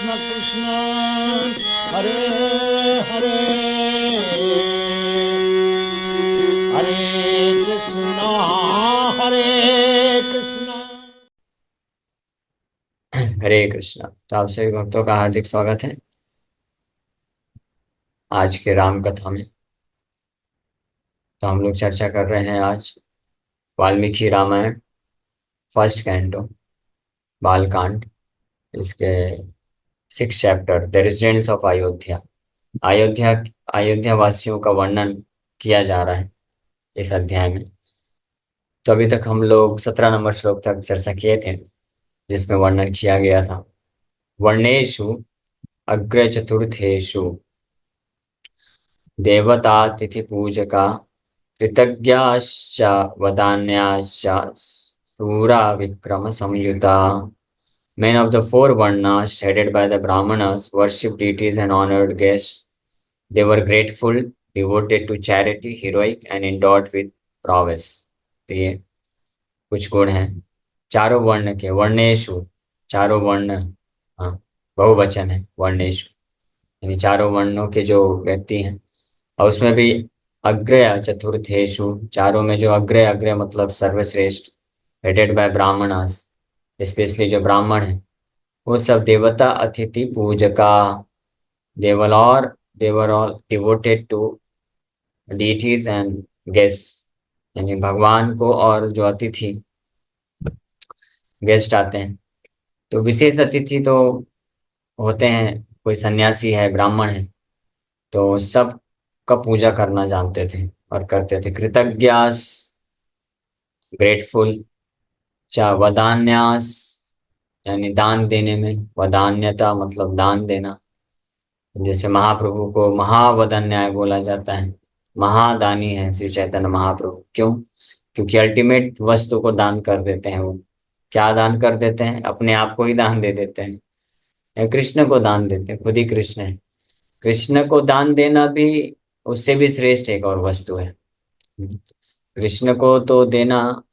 कृष्ण कृष्ण हरे हरे हरे कृष्ण हरे कृष्ण। हरे कृष्णा। तो आप सभी भक्तों का हार्दिक स्वागत है आज के राम कथा में। तो हम लोग चर्चा कर रहे हैं आज वाल्मीकि रामायण फर्स्ट कैंटो बालकांड, इसके 6 chapter the residence of Ayodhya. Ayodhya Ayodhya वासियों का वर्णन किया जा रहा है इस अध्याय में। तो अभी तक हम लोग 17 नंबर श्लोक तक चर्चा किए थे, जिसमें वर्णन किया गया था वर्णेषु अग्र चतुर्थेषु देवतातिथि पूजका कृतज्ञाश्च वदान्याश्च सूरा Vikram संयुता। Men of the four Varnas, headed by the Brahmanas, worshipped deities and honored guests. They were grateful, devoted to charity, heroic, and endowed with prowess. तो ये कुछ गुण हैं चारों वर्ण के। वर्णेशु, चारों वर्ण, हाँ, बहुवचन है वर्णेशु, यानी चारों वर्णों के जो व्यक्ति हैं। और उसमें भी अग्रय चतुर्थेषु, चारों में जो अग्रय, अग्रय मतलब सर्वश्रेष्ठ, हेडेड बाय ब्राह्मणास, स्पेशली जो ब्राह्मण है, वो सब देवता अतिथि पूजका, देवल और they're all devoted to deities and guest, यानी भगवान को और जो अतिथि गेस्ट आते हैं। तो विशेष अतिथि तो होते हैं, कोई सन्यासी है, ब्राह्मण है, तो सब का पूजा करना जानते थे और करते थे। कृतज्ञास, ग्रेटफुल, चा वदान्यास, यानी दान देने में, वदान्यता मतलब दान देना। जैसे महाप्रभु को महावदान्याय बोला जाता है, महादानी है श्री चैतन्य महाप्रभु। क्यों? क्योंकि अल्टीमेट वस्तु को दान कर देते हैं वो। क्या दान कर देते हैं? अपने आप को ही दान दे देते हैं, या कृष्ण को दान देते हैं, खुद ही कृष्ण है। कृष्ण को दान देना भी उससे भी श्रेष्ठ एक और वस्तु है। कृष्ण को तो देना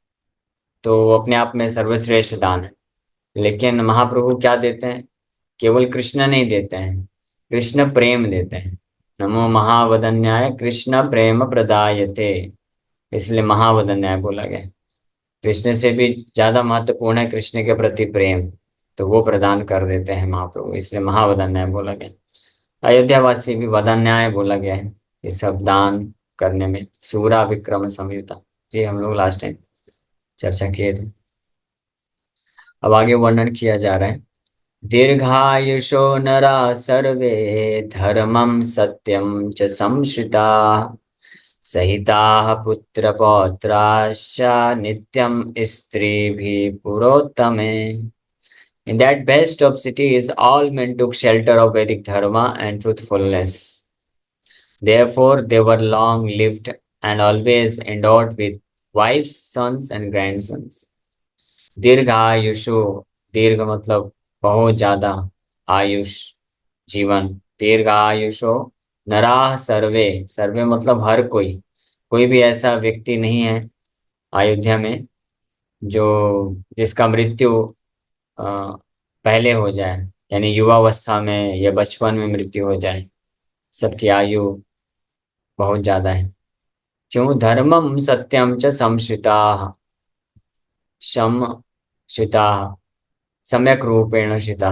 तो अपने आप में सर्वश्रेष्ठ दान है, लेकिन महाप्रभु क्या देते हैं? केवल कृष्ण नहीं देते हैं, कृष्ण प्रेम देते हैं। नमो महावदन्याय कृष्ण प्रेम प्रदायते, इसलिए महावदन्याय बोला गया। कृष्ण से भी ज्यादा महत्वपूर्ण है कृष्ण के प्रति प्रेम, तो वो प्रदान कर देते हैं महाप्रभु, इसलिए महावदन्याय बोला गया। अयोध्यावासी भी वदान्याय बोला गया है ये सब दान करने में। सूरा विक्रम संयुता, ये हम लोग लास्ट टाइम चर्चा किए थे। अब आगे वर्णन किया जा रहा है। दीर्घायुषो नरा सर्वे धर्मं सत्यं च संश्रिता सहिताः पुत्रपौत्राश्च नित्यं स्त्रीभिः पुरोत्तमे। In that best of cities, all men took shelter of Vedic dharma and truthfulness. Therefore, they were long lived and always endowed with wives, sons, and grandsons. दीर्घायुषु, दीर्घ मतलब बहुत ज्यादा, आयुष जीवन। दीर्घायुषो नराः सर्वे, सर्वे मतलब हर कोई, कोई भी ऐसा व्यक्ति नहीं है अयोध्या में जो जिसका मृत्यु अ, पहले हो जाए, यानी युवावस्था में या बचपन में मृत्यु हो जाए। सबकी आयु बहुत ज्यादा है। क्यों? धर्मम सत्यम च संश्रिता, श्रिता, सम्यक रूपेण श्रिता,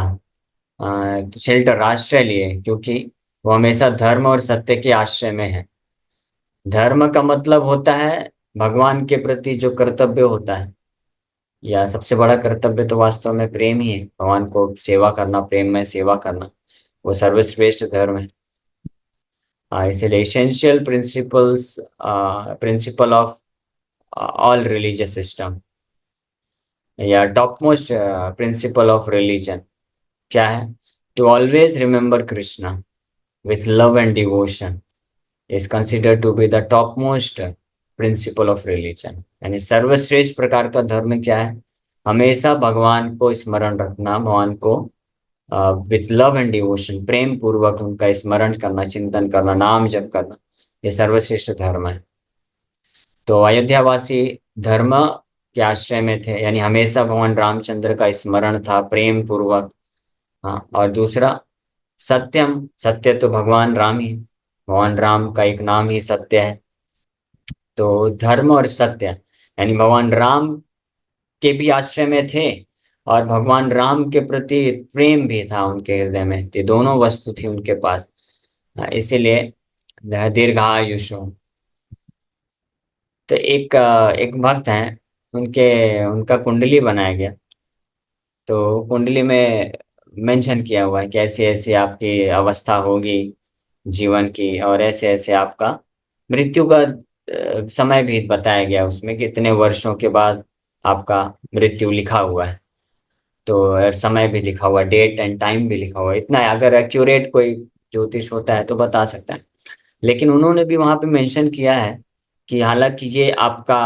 शेल्टर आश्रय लिए, क्योंकि वो हमेशा धर्म और सत्य के आश्रय में है। धर्म का मतलब होता है भगवान के प्रति जो कर्तव्य होता है, या सबसे बड़ा कर्तव्य तो वास्तव में प्रेम ही है, भगवान को सेवा करना, प्रेम में सेवा करना, वो सर्वश्रेष्ठ धर्म है। इसलिए essential principles, principle of all religious system, या top most principle of religion क्या है? To always remember Krishna with love and devotion is considered to be the top most principle of religion. यानी सर्वश्रेष्ठ प्रकार का धर्म क्या है? हमेशा भगवान को स्मरण रखना, भगवान को विथ लव एंड डिवोशन, प्रेम पूर्वक उनका स्मरण करना, चिंतन करना, नाम जप करना, ये सर्वश्रेष्ठ धर्म है। तो अयोध्यावासी धर्म के आश्रय में थे, यानी हमेशा भगवान रामचंद्र का स्मरण था प्रेम पूर्वक, हाँ, और दूसरा सत्यम, सत्य तो भगवान राम ही है। भगवान राम का एक नाम ही सत्य है। तो धर्म और सत्य, यानी भगवान राम के भी आश्रय में थे और भगवान राम के प्रति प्रेम भी था उनके हृदय में। ये दोनों वस्तु थी उनके पास। इसीलिए दीर्घायुषो। तो एक भक्त हैं, उनके उनका कुंडली बनाया गया। तो कुंडली में मेंशन किया हुआ है कि ऐसी ऐसी आपकी अवस्था होगी जीवन की, और ऐसे ऐसे आपका मृत्यु का समय भी बताया गया उसमें कि इतने वर्षों के बाद आपका मृत्यु लिखा हुआ है। तो और समय भी लिखा हुआ है, डेट एंड टाइम भी लिखा हुआ है। इतना है, अगर एक्यूरेट कोई ज्योतिष होता है तो बता सकता है। लेकिन उन्होंने भी वहां पे मेंशन किया है कि हालांकि ये आपका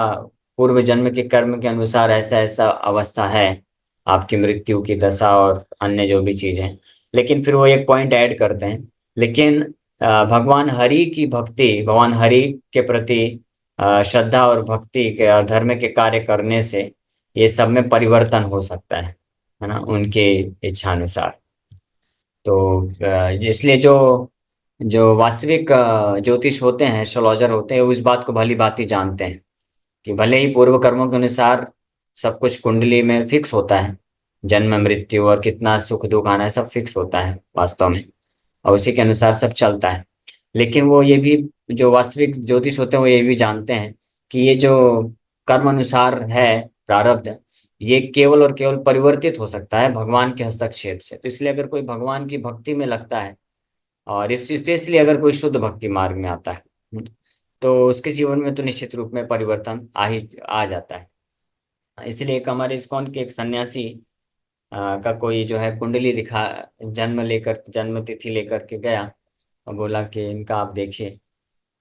पूर्व जन्म के कर्म के अनुसार ऐसा ऐसा अवस्था है, आपकी मृत्यु की दशा और अन्य जो भी चीजें हैं, लेकिन फिर वो एक पॉइंट ऐड करते हैं। लेकिन भगवान हरि की भक्ति, भगवान हरि के प्रति श्रद्धा और भक्ति के और धर्म के कार्य करने से ये सब में परिवर्तन हो सकता है ना, उनके इच्छानुसार। तो इसलिए जो जो वास्तविक ज्योतिष होते हैं, एस्ट्रोलॉजर होते हैं, वो इस बात को भली भांति जानते हैं कि भले ही पूर्व कर्मों के अनुसार सब कुछ कुंडली में फिक्स होता है, जन्म मृत्यु और कितना सुख दुख आना है सब फिक्स होता है वास्तव में, और उसी के अनुसार सब चलता है। लेकिन वो ये भी, जो वास्तविक ज्योतिष होते हैं वो ये भी जानते हैं कि ये जो कर्म अनुसार है प्रारब्ध, ये केवल और केवल परिवर्तित हो सकता है भगवान के हस्तक्षेप से। तो इसलिए अगर कोई भगवान की भक्ति में लगता है, और स्पेशली अगर कोई शुद्ध भक्ति मार्ग में आता है, तो उसके जीवन में तो निश्चित रूप में परिवर्तन आ जाता है। इसलिए एक हमारे इस्कॉन के एक सन्यासी का कोई जो है कुंडली दिखा, जन्म तिथि लेकर के गया और बोला कि इनका आप देखिए।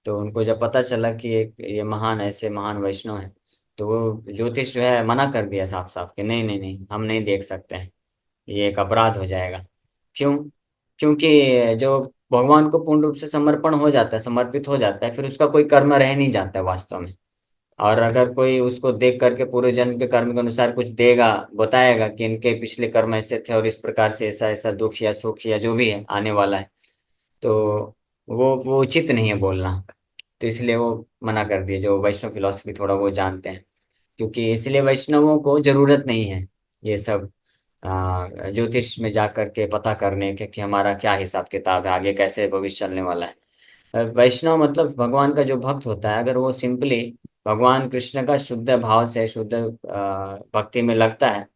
तो उनको जब पता चला कि एक ये महान ऐसे महान वैष्णव है, तो वो ज्योतिष जो है मना कर दिया साफ साफ कि नहीं नहीं नहीं, हम नहीं देख सकते हैं, ये एक अपराध हो जाएगा। क्यों? क्योंकि जो भगवान को पूर्ण रूप से समर्पण हो जाता है, समर्पित हो जाता है, फिर उसका कोई कर्म रह नहीं जाता है वास्तव में। और अगर कोई उसको देख करके पूरे जन्म के कर्म के अनुसार कुछ देगा, बताएगा कि इनके पिछले कर्म ऐसे थे और इस प्रकार से ऐसा ऐसा दुख या सुख या जो भी है आने वाला है, तो वो उचित नहीं है बोलना। तो इसलिए वो मना कर दिए, जो वैष्णव फिलॉसफी थोड़ा वो जानते हैं। क्योंकि इसलिए वैष्णवों को जरूरत नहीं है ये सब ज्योतिष में जा करके पता करने के कि हमारा क्या हिसाब किताब है, आगे कैसे भविष्य चलने वाला है। वैष्णव मतलब भगवान का जो भक्त होता है, अगर वो सिंपली भगवान कृष्ण का शुद्ध भाव से शुद्ध भक्ति में लगता है,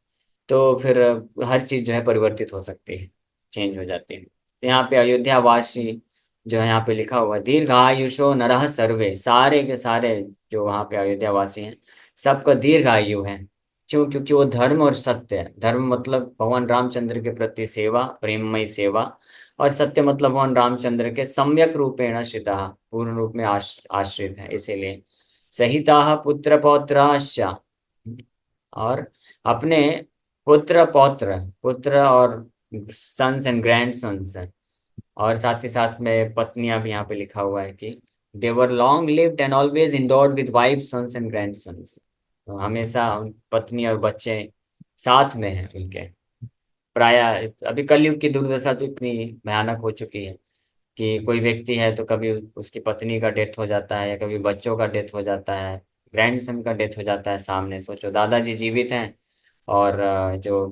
तो फिर हर चीज जो है परिवर्तित हो सकती है, चेंज हो जाती है। तो यहाँ पे अयोध्या वासी जो है, यहाँ पे लिखा हुआ है दीर्घायुषो नरः सर्वे, सारे के सारे जो वहाँ पे अयोध्या वासी हैं सबका दीर्घ आयु है। क्यों? क्योंकि वो धर्म और सत्य है। धर्म मतलब भगवान रामचंद्र के प्रति सेवा, प्रेममय सेवा, और सत्य मतलब भगवान रामचंद्र के सम्यक रूपेण श्रिता, पूर्ण रूप में आश्रित है। इसीलिए सहिता पुत्र पौत्राश्च, और अपने पुत्र पौत्र, पुत्र और सन्स एंड ग्रैंड सन्स, और साथ ही साथ में पत्नियां भी यहाँ पे लिखा हुआ है कि they were long lived and always endowed with wife sons and grandsons. हमेशा पत्नी और बच्चे साथ में हैं उनके। प्राय अभी कलयुग की दुर्दशा तो इतनी भयानक हो चुकी है कि कोई व्यक्ति है तो कभी उसकी पत्नी का डेथ हो जाता है, या कभी बच्चों का डेथ हो जाता है, ग्रैंडसन का डेथ हो जाता है सामने। सोचो, दादाजी जीवित हैं और जो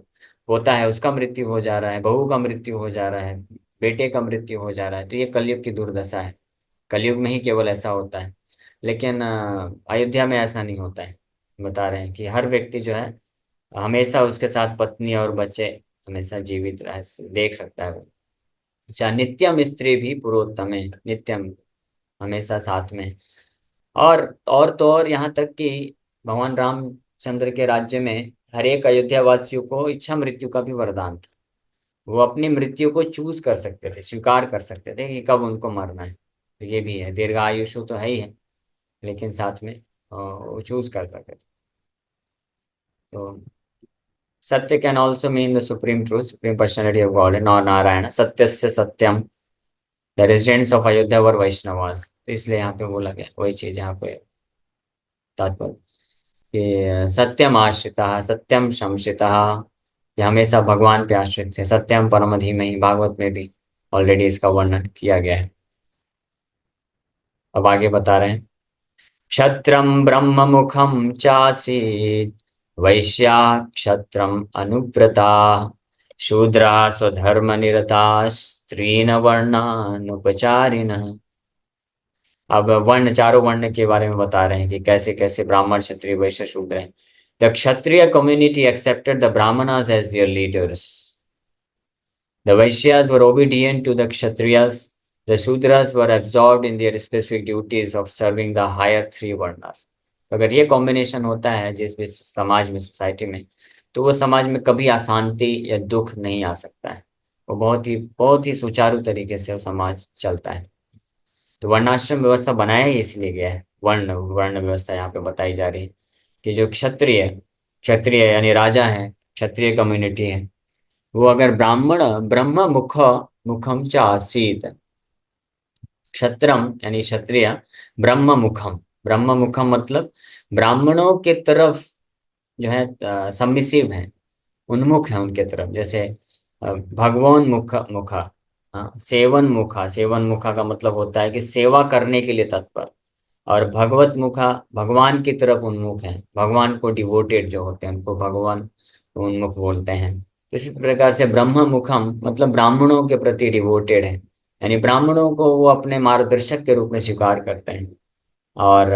पोता है उसका मृत्यु हो जा रहा है, बहू का मृत्यु हो जा रहा है, बेटे का मृत्यु हो जा रहा है। तो ये कलयुग की दुर्दशा है। कलयुग में ही केवल ऐसा होता है। लेकिन अयोध्या में ऐसा नहीं होता है। बता रहे हैं कि हर व्यक्ति जो है हमेशा उसके साथ पत्नी और बच्चे हमेशा जीवित रह देख सकता है वो। अच्छा, नित्यम स्त्री भी पुरोत्तमे, नित्यम हमेशा साथ में। और तो और यहाँ तक कि भगवान रामचंद्र के राज्य में हर एक अयोध्या वासियों को इच्छा मृत्यु का भी वरदान था। वो अपनी मृत्यु को चूज कर सकते थे, स्वीकार कर सकते थे कि कब उनको मरना है। तो ये भी है, दीर्घायुषु तो है ही है, लेकिन साथ में वो चूज कर सकते थे। तो सत्य can also mean the supreme truth, supreme personality of God nor Narayan सत्य से सत्यम। द रेजिडेंट्स ऑफ अयोध्या वर वैष्णवास। तो इसलिए यहाँ पे बोला गया वही चीज यहाँ पे तात्पर्य कि सत्यम आश्रिता, सत्यम शमश्रिता, ये हमेशा भगवान पे आश्रित थे। सत्यम परम धीमहि, भागवत में भी ऑलरेडी इसका वर्णन किया गया है। अब आगे बता रहे हैं, क्षत्रम ब्रह्म मुखम चासीत, वैश्या क्षत्रम अनुव्रता, शूद्रा स्वधर्म निरता, स्त्रीन वर्णानुपचारिणः। अब वर्ण, चारों वर्ण के बारे में बता रहे हैं कि कैसे कैसे ब्राह्मण, क्षत्रिय, वैश्य, शूद्र हैं। The Kshatriya community accepted the Brahmanas as their leaders. The Vaishyas were obedient to the Kshatriyas. The Shudras were absorbed in their specific duties of serving the higher three varnas. अगर ये कॉम्बिनेशन होता है जिस भी समाज में, सोसाइटी में, तो वो समाज में कभी अशांति या दुख नहीं आ सकता है। वो बहुत ही सुचारू तरीके से वो समाज चलता है। तो वर्णाश्रम व्यवस्था बनाया ही इसलिए गया है। वर्ण वर्ण व्यवस्था यहाँ पे बताई जा रही है कि जो क्षत्रिय क्षत्रिय यानी राजा है, क्षत्रिय कम्युनिटी है, वो अगर ब्राह्मण ब्रह्म मुखम च आसीत, क्षत्रम यानी क्षत्रिय, ब्रह्म मुखम मतलब ब्राह्मणों के तरफ जो है सबमिसिव है, उन्मुख है उनके तरफ। जैसे भगवान मुखा, हाँ, सेवन मुखा का मतलब होता है कि सेवा करने के लिए तत्पर। और भगवत मुखा, भगवान की तरफ उन्मुख है, भगवान को डिवोटेड जो होते हैं उनको भगवान उन्मुख बोलते हैं। इसी प्रकार से ब्रह्म मुखम मतलब ब्राह्मणों के प्रति डिवोटेड है, यानी ब्राह्मणों को वो अपने मार्गदर्शक के रूप में स्वीकार करते हैं। और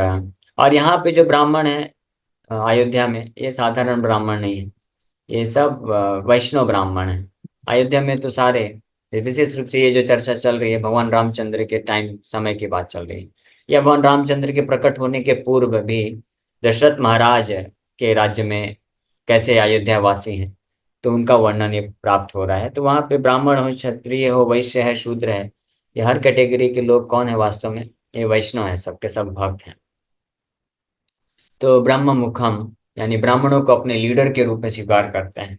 और यहाँ पे जो ब्राह्मण है अयोध्या में, ये साधारण ब्राह्मण नहीं है, ये सब वैष्णव ब्राह्मण है। अयोध्या में तो सारे, विशेष रूप से ये जो चर्चा चल रही है भगवान रामचंद्र के टाइम समय की बात चल रही है, या भगवान रामचंद्र के प्रकट होने के पूर्व भी दशरथ महाराज के राज्य में कैसे अयोध्या वासी हैं, तो उनका वर्णन ये प्राप्त हो रहा है। तो वहाँ पे ब्राह्मण हो, क्षत्रिय हो, वैश्य है, शूद्र है, ये हर कैटेगरी के लोग कौन है वास्तव में, ये वैष्णव है, सबके सब भक्त हैं। तो ब्रह्म मुखम यानी ब्राह्मणों को अपने लीडर के रूप में स्वीकार करते हैं,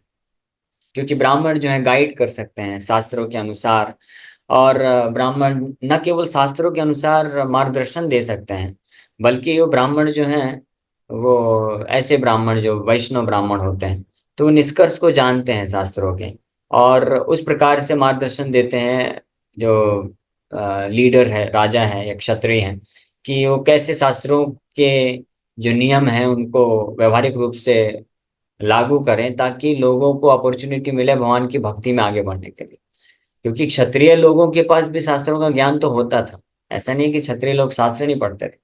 क्योंकि ब्राह्मण जो है गाइड कर सकते हैं शास्त्रों के अनुसार। और ब्राह्मण न केवल शास्त्रों के अनुसार मार्गदर्शन दे सकते हैं, बल्कि वो ब्राह्मण जो हैं, वो ऐसे ब्राह्मण जो वैष्णव ब्राह्मण होते हैं, तो वो निष्कर्ष को जानते हैं शास्त्रों के, और उस प्रकार से मार्गदर्शन देते हैं जो लीडर है, राजा है या क्षत्रिय हैं, कि वो कैसे शास्त्रों के जो नियम हैं उनको व्यवहारिक रूप से लागू करें, ताकि लोगों को अपॉर्चुनिटी मिले भगवान की भक्ति में आगे बढ़ने के लिए। क्योंकि क्षत्रिय लोगों के पास भी शास्त्रों का ज्ञान तो होता था, ऐसा नहीं कि क्षत्रिय लोग शास्त्र नहीं पढ़ते थे,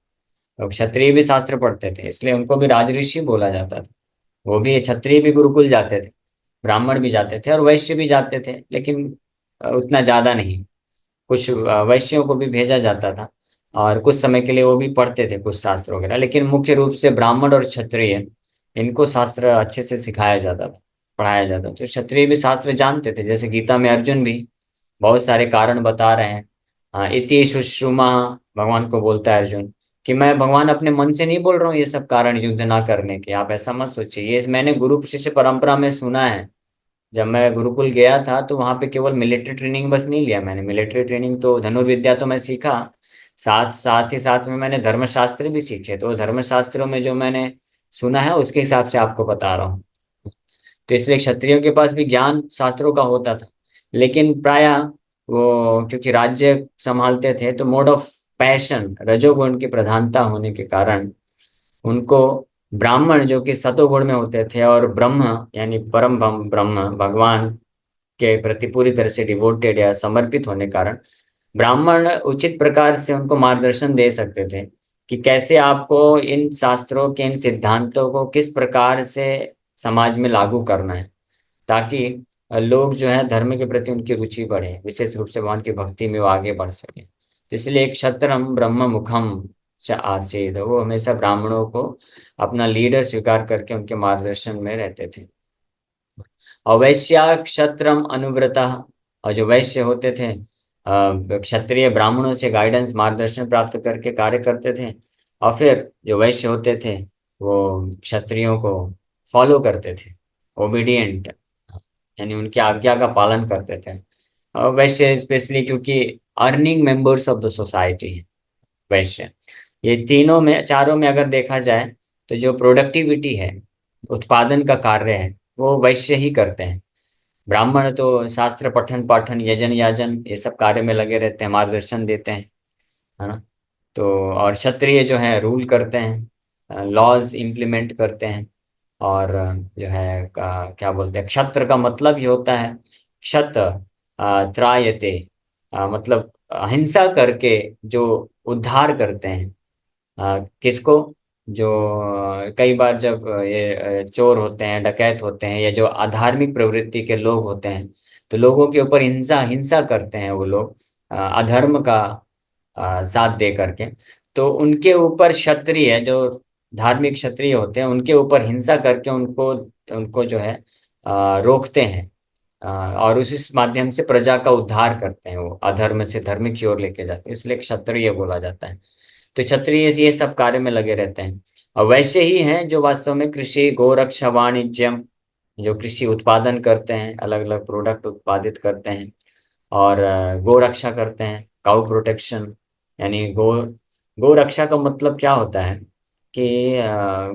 लोग क्षत्रिय भी शास्त्र पढ़ते थे, इसलिए उनको भी राजऋषि बोला जाता था। वो भी क्षत्रिय भी गुरुकुल जाते थे, ब्राह्मण भी जाते थे और वैश्य भी जाते थे, लेकिन उतना ज्यादा नहीं। कुछ वैश्यों को भी भेजा जाता था और कुछ समय के लिए वो भी पढ़ते थे कुछ शास्त्र वगैरह, लेकिन मुख्य रूप से ब्राह्मण और क्षत्रिय, इनको शास्त्र अच्छे से सिखाया जाता था, पढ़ाया जाता था। तो क्षत्रिय भी शास्त्र जानते थे, जैसे गीता में अर्जुन भी बहुत सारे कारण बता रहे हैं। इति सुश्रुमा, भगवान को बोलता है अर्जुन कि मैं भगवान अपने मन से नहीं बोल रहा हूँ ये सब कारण युद्ध ना करने के, आप ऐसा मत सोचिए, ये मैंने गुरु शिष्य परंपरा में सुना है। जब मैं गुरुकुल गया था तो वहाँ पे केवल मिलिट्री ट्रेनिंग बस नहीं लिया मैंने, मिलिट्री ट्रेनिंग तो धनुर्विद्या तो मैं सीखा, साथ साथ ही साथ में मैंने धर्मशास्त्र भी सीखे। तो धर्मशास्त्रों में जो मैंने सुना है उसके हिसाब से आपको बता रहा हूँ। तो इसलिए क्षत्रियों के पास भी ज्ञान शास्त्रों का होता था, लेकिन प्रायः वो क्योंकि राज्य संभालते थे, तो मोड ऑफ पैशन रजोगुण की प्रधानता होने के कारण उनको ब्राह्मण जो कि सतोगुण में होते थे और ब्रह्म यानी परम ब्रह्म भगवान के प्रति पूरी तरह से डिवोटेड या समर्पित होने कारण ब्राह्मण उचित प्रकार से उनको मार्गदर्शन दे सकते थे कि कैसे आपको इन शास्त्रों के इन सिद्धांतों को किस प्रकार से समाज में लागू करना है, ताकि लोग जो है धर्म के प्रति उनकी रुचि बढ़े, विशेष रूप से भगवान की भक्ति में वो आगे बढ़ सके। तो इसलिए क्षत्रम ब्रह्म मुखम च आसीद, वो हमेशा ब्राह्मणों को अपना लीडर स्वीकार करके उनके मार्गदर्शन में रहते थे। और वैश्या क्षत्रम अनुव्रता, और जो वैश्य होते थे क्षत्रिय ब्राह्मणों से गाइडेंस मार्गदर्शन प्राप्त करके कार्य करते थे, और फिर जो वैश्य होते थे वो क्षत्रियों को फॉलो करते थे, ओबीडियंट, यानी उनकी आज्ञा का पालन करते थे। और वैश्य स्पेशली क्योंकि earning members of the society है वैश्य। ये तीनों में चारों में अगर देखा जाए तो जो प्रोडक्टिविटी है, उत्पादन का कार्य है, वो वैश्य ही करते हैं। ब्राह्मण तो शास्त्र पठन पाठन यजन याजन ये सब कार्य में लगे रहते हैं, मार्गदर्शन देते हैं, है ना। तो और क्षत्रिय जो है रूल करते हैं, लॉज इम्प्लीमेंट करते हैं। और जो है क्या बोलते हैं, क्षत्र का मतलब ये होता है क्षत त्रायते, मतलब अहिंसा करके जो उद्धार करते हैं। किसको, जो कई बार जब ये चोर होते हैं, डकैत होते हैं, या जो अधार्मिक प्रवृत्ति के लोग होते हैं, तो लोगों के ऊपर हिंसा हिंसा करते हैं वो लोग, अधर्म का साथ दे करके। तो उनके ऊपर क्षत्रिय जो धार्मिक क्षत्रिय होते हैं, उनके ऊपर हिंसा करके उनको उनको जो है रोकते हैं, और उस माध्यम से प्रजा का उद्धार करते हैं, वो अधर्म से धर्म की ओर लेके जाते हैं, इसलिए क्षत्रिय बोला जाता है। तो क्षत्रिय ये सब कार्य में लगे रहते हैं। और वैसे ही हैं जो वास्तव में कृषि गोरक्षा वाणिज्यम, जो कृषि उत्पादन करते हैं, अलग अलग प्रोडक्ट उत्पादित करते हैं, और गो रक्षा करते हैं, काउ प्रोटेक्शन। यानी गो रक्षा का मतलब क्या होता है कि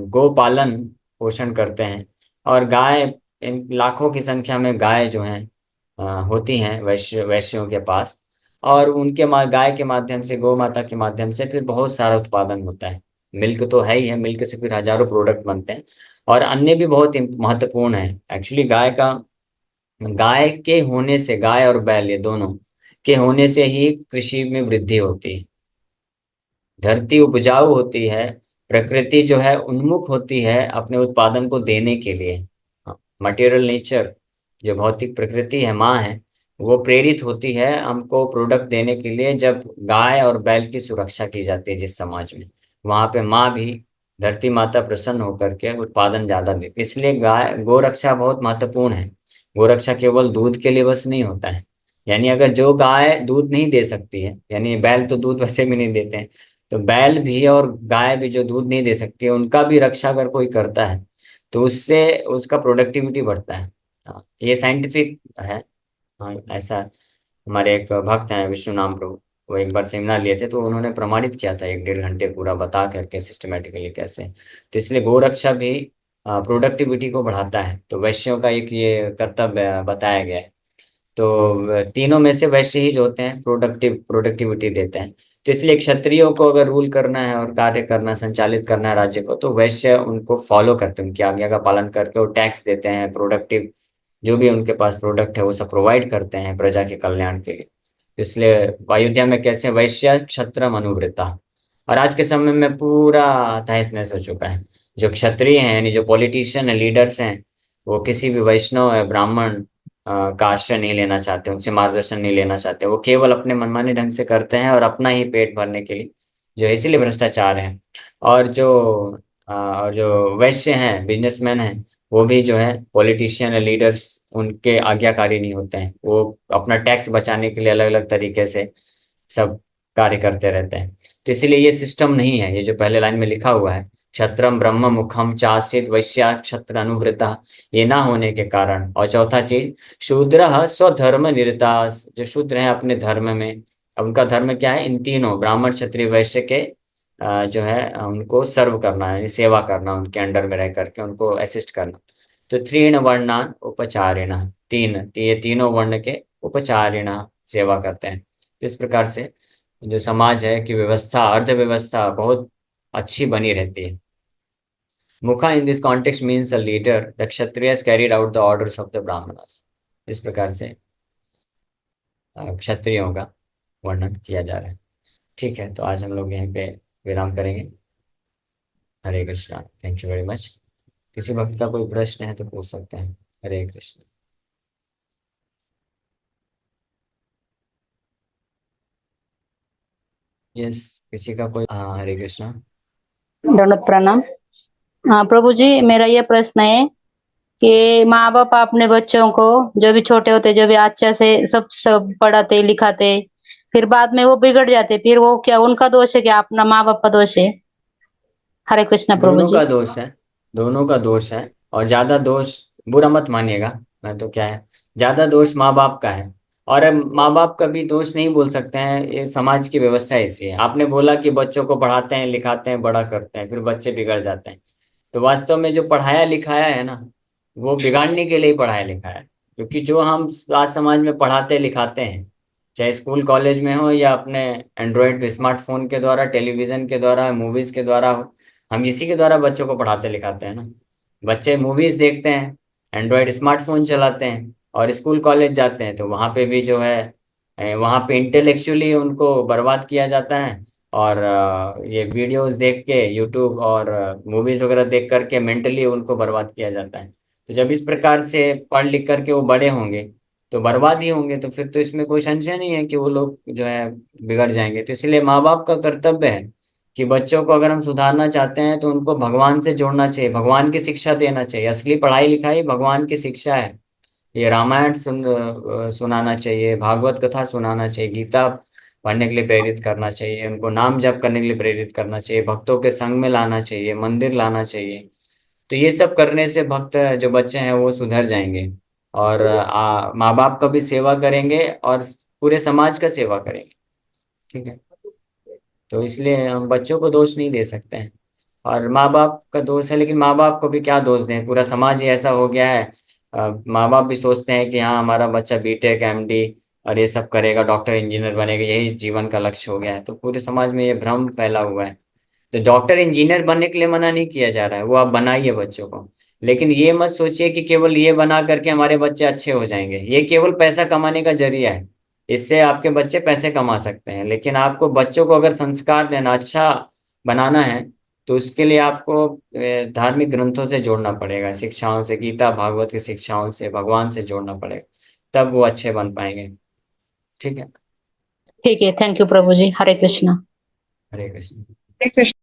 गो पालन पोषण करते हैं। और गाय, इन लाखों की संख्या में गाय जो हैं होती हैं वैश्यों के पास। और उनके गाय के माध्यम से, गौ माता के माध्यम से फिर बहुत सारा उत्पादन होता है। मिल्क तो है ही है, मिल्क से फिर हजारों प्रोडक्ट बनते हैं। और अन्य भी बहुत महत्वपूर्ण है एक्चुअली। गाय के होने से, गाय और बैल ये दोनों के होने से ही कृषि में वृद्धि होती है, धरती उपजाऊ होती है, प्रकृति जो है उन्मुख होती है अपने उत्पादन को देने के लिए। मटेरियल नेचर, जो भौतिक प्रकृति है, माँ है, वो प्रेरित होती है हमको प्रोडक्ट देने के लिए, जब गाय और बैल की सुरक्षा की जाती है जिस समाज में, वहां पे माँ भी, धरती माता प्रसन्न होकर के उत्पादन ज्यादा देती है। इसलिए गाय गोरक्षा बहुत महत्वपूर्ण है। गोरक्षा केवल दूध के लिए बस नहीं होता है। यानी अगर जो गाय दूध नहीं दे सकती है, यानी बैल तो दूध वैसे भी नहीं देते हैं, तो बैल भी और गाय भी जो दूध नहीं दे सकती है, उनका भी रक्षा अगर कोई करता है, तो उससे उसका प्रोडक्टिविटी बढ़ता है। हाँ, ये साइंटिफिक है। हाँ, ऐसा हमारे एक भक्त हैं विष्णु नाम प्रभु, वो एक बार सेमिनार लिए थे, तो उन्होंने प्रमाणित किया था 1-1.5 घंटे पूरा बता करके सिस्टमेटिकली कैसे। तो इसलिए गोरक्षा भी प्रोडक्टिविटी को बढ़ाता है। तो वैश्यों का एक ये कर्तव्य बताया गया है। तो तीनों में से वैश्य ही जो होते हैं प्रोडक्टिविटी देते हैं। तो इसलिए क्षत्रियों को अगर रूल करना है और कार्य करना, संचालित करना है राज्य को, तो वैश्य उनको फॉलो करते हैं, उनकी आज्ञा का पालन करके वो टैक्स देते हैं, प्रोडक्टिव जो भी उनके पास प्रोडक्ट है वो सब प्रोवाइड करते हैं प्रजा के कल्याण के लिए। तो इसलिए अयोध्या में कैसे वैश्य क्षत्रम अनुवृत्ता। और आज के समय में पूरा तहस नहस हो चुका है। जो क्षत्रिय हैं, यानी जो पॉलिटिशियन है, लीडर्स हैं, वो किसी भी वैष्णव या ब्राह्मण का आश्रय नहीं लेना चाहते, उनसे मार्गदर्शन नहीं लेना चाहते। वो केवल अपने मनमाने ढंग से करते हैं और अपना ही पेट भरने के लिए जो है, इसीलिए भ्रष्टाचार है। और जो वैश्य हैं, बिजनेसमैन हैं, वो भी जो है पॉलिटिशियन लीडर्स उनके आज्ञाकारी नहीं होते हैं। वो अपना टैक्स बचाने के लिए अलग अलग तरीके से सब कार्य करते रहते हैं। तो इसीलिए ये सिस्टम नहीं है, ये जो पहले लाइन में लिखा हुआ है, क्षत्रम ब्रह्म मुखम चासीत वैश्या क्षत्र अनुवृता, ये ना होने के कारण। और चौथा चीज, शूद्र स्वधर्म निरता, जो शूद्र हैं अपने धर्म में, अब उनका धर्म क्या है, इन तीनों ब्राह्मण क्षत्रिय वैश्य के जो है उनको सर्व करना है, यानी सेवा करना, उनके अंडर में रह करके उनको असिस्ट करना। तो तीन वर्णान उपचारिण, ये तीनों वर्ण के उपचारिण सेवा करते हैं। तो इस प्रकार से जो समाज है कि व्यवस्था, अर्थव्यवस्था बहुत अच्छी बनी रहती है। मुखा in this context means a leader, the Kshatriyas carried out the orders of the Brahmanas. इस प्रकार से क्षत्रियों का वर्णन किया जा रहा है। ठीक है, तो आज हम लोग यहीं पे विराम करेंगे। Hare Krishna, thank you very much. किसी भक्त का कोई प्रश्न है तो पूछ सकते हैं। हरे कृष्ण। यस, किसी का कोई, हाँ, हरे कृष्णा। दंडवत प्रणाम। हाँ प्रभु जी, मेरा ये प्रश्न है कि माँ बाप अपने बच्चों को जो भी छोटे होते, जो भी अच्छे से सब पढ़ाते लिखाते, फिर बाद में वो बिगड़ जाते, फिर वो क्या उनका दोष है, क्या अपना माँ बाप का दोष है? हरे कृष्णा प्रभु दोनों जी। का दोष है, दोनों का दोष है। और ज्यादा दोष, बुरा मत मानिएगा, मैं तो क्या है, ज्यादा दोष माँ बाप का है। और अब माँ बाप का भी दोष नहीं बोल सकते हैं, ये समाज की व्यवस्था ऐसी है। आपने बोला कि बच्चों को पढ़ाते हैं लिखाते हैं बड़ा करते हैं, फिर बच्चे बिगड़ जाते हैं। तो वास्तव में जो पढ़ाया लिखाया है ना, वो बिगाड़ने के लिए ही पढ़ाया लिखाया है। क्योंकि जो हम आज समाज में पढ़ाते लिखाते हैं, चाहे स्कूल कॉलेज में हो या अपने एंड्रॉयड स्मार्टफोन के द्वारा, टेलीविजन के द्वारा, मूवीज के द्वारा हो, हम इसी के द्वारा बच्चों को पढ़ाते लिखाते हैं ना। बच्चे मूवीज देखते हैं, एंड्रॉयड स्मार्टफोन चलाते हैं, और स्कूल कॉलेज जाते हैं तो वहाँ पे भी जो है वहाँ पे इंटेलेक्चुअली उनको बर्बाद किया जाता है। और ये वीडियोस देख के, यूट्यूब और मूवीज वगैरह देख करके मेंटली उनको बर्बाद किया जाता है। तो जब इस प्रकार से पढ़ लिख करके वो बड़े होंगे तो बर्बाद ही होंगे, तो फिर तो इसमें कोई संशय नहीं है कि वो लोग जो है बिगड़ जाएंगे। तो इसलिए माँ बाप का कर्तव्य है कि बच्चों को अगर हम सुधारना चाहते हैं तो उनको भगवान से जोड़ना चाहिए, भगवान की शिक्षा देना चाहिए। असली पढ़ाई लिखाई भगवान की शिक्षा है। ये रामायण सुनाना चाहिए, भागवत कथा सुनाना चाहिए, गीता पढ़ने के लिए प्रेरित करना चाहिए, उनको नाम जप करने के लिए प्रेरित करना चाहिए, भक्तों के संग में लाना चाहिए, मंदिर लाना चाहिए। तो ये सब करने से भक्त जो बच्चे हैं वो सुधर जाएंगे, और माँ बाप का भी सेवा करेंगे और पूरे समाज का सेवा करेंगे। ठीक है। तो इसलिए हम बच्चों को दोष नहीं दे सकते हैं, और माँ बाप का दोष है, लेकिन माँ बाप को भी क्या दोष दें, पूरा समाज ही ऐसा हो गया है। माँ बाप भी सोचते हैं कि हाँ हमारा बच्चा बीटेक एमडी और ये सब करेगा, डॉक्टर इंजीनियर बनेगा, यही जीवन का लक्ष्य हो गया है। तो पूरे समाज में ये भ्रम फैला हुआ है। तो डॉक्टर इंजीनियर बनने के लिए मना नहीं किया जा रहा है, वो आप बनाइए बच्चों को, लेकिन ये मत सोचिए कि केवल ये बना करके हमारे बच्चे अच्छे हो जाएंगे। ये केवल पैसा कमाने का जरिया है, इससे आपके बच्चे पैसे कमा सकते हैं, लेकिन आपको बच्चों को अगर संस्कार देना, अच्छा बनाना है, तो उसके लिए आपको धार्मिक ग्रंथों से जोड़ना पड़ेगा, शिक्षाओं से, गीता भागवत की शिक्षाओं से, भगवान से जोड़ना पड़ेगा, तब वो अच्छे बन पाएंगे। ठीक है। ठीक है, थैंक यू प्रभु जी। हरे कृष्णा। हरे कृष्ण। हरे कृष्ण।